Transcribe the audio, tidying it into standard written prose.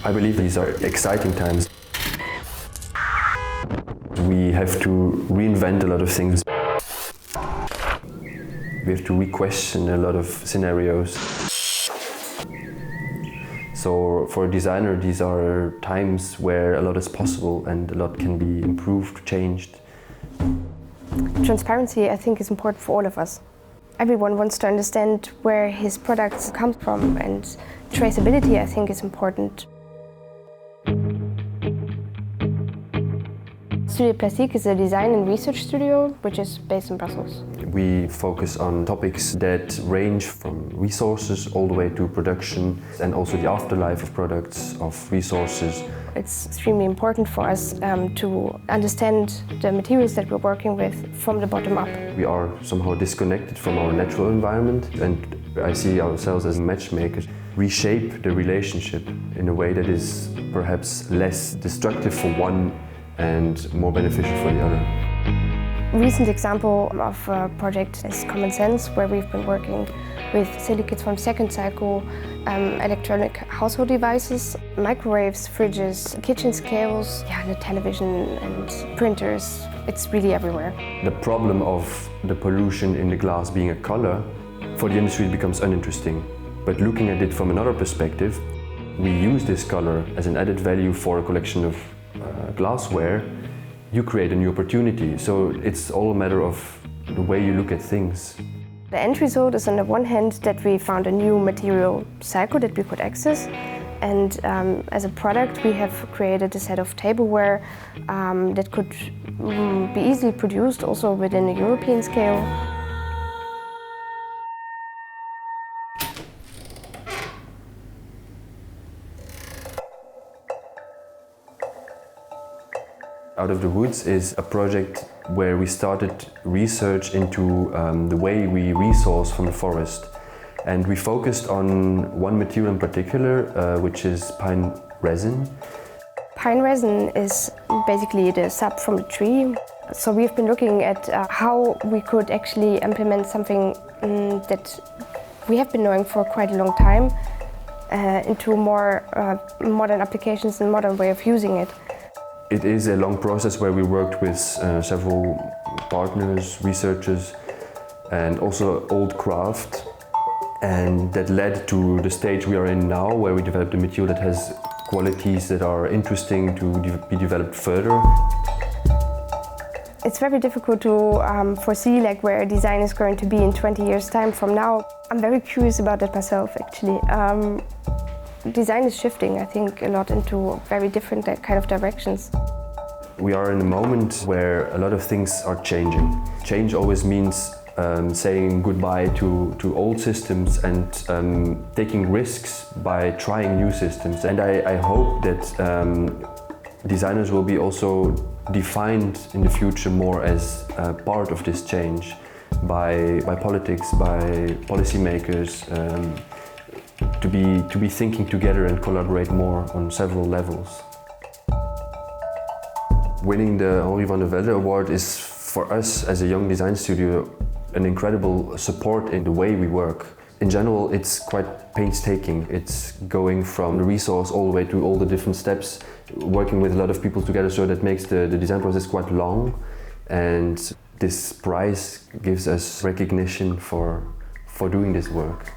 I believe these are exciting times. We have to reinvent a lot of things. We have to re-question a lot of scenarios. So for a designer, these are times where a lot is possible and a lot can be improved, changed. Transparency, I think, is important for all of us. Everyone wants to understand where his products come from, and traceability, I think, is important. Studio Plastique is a design and research studio which is based in Brussels. We focus on topics that range from resources all the way to production, and also the afterlife of products, of resources. It's extremely important for us to understand the materials that we're working with from the bottom up. We are somehow disconnected from our natural environment, and I see ourselves as matchmakers. Reshape the relationship in a way that is perhaps less destructive for one and more beneficial for the other. A recent example of a project is Common Sense, where we've been working with silicates from second cycle, electronic household devices, microwaves, fridges, kitchen scales, the television and printers. It's really everywhere. The problem of the pollution in the glass being a color, for the industry it becomes uninteresting. But looking at it from another perspective, we use this color as an added value for a collection of glassware. You create a new opportunity. So it's all a matter of the way you look at things. The end result is, on the one hand, that we found a new material cycle that we could access, and as a product we have created a set of tableware that could be easily produced also within a European scale. Out of the Woods is a project where we started research into the way we resource from the forest. And we focused on one material in particular, which is pine resin. Pine resin is basically the sap from the tree. So we've been looking at how we could actually implement something that we have been knowing for quite a long time into more modern applications and modern way of using it. It is a long process where we worked with several partners, researchers, and also old craft. And that led to the stage we are in now, where we developed a material that has qualities that are interesting to be developed further. It's very difficult to foresee where design is going to be in 20 years' time from now. I'm very curious about that myself, actually. Design is shifting, I think, a lot into very different kind of directions. We are in a moment where a lot of things are changing. Change always means saying goodbye to old systems and taking risks by trying new systems. And I hope that designers will be also defined in the future more as part of this change by politics, by policymakers. To be thinking together and collaborate more on several levels. Winning the Henri van der Velde Award is, for us as a young design studio, an incredible support in the way we work. In general, it's quite painstaking. It's going from the resource all the way to all the different steps, working with a lot of people together, so that makes the design process quite long. And this prize gives us recognition for doing this work.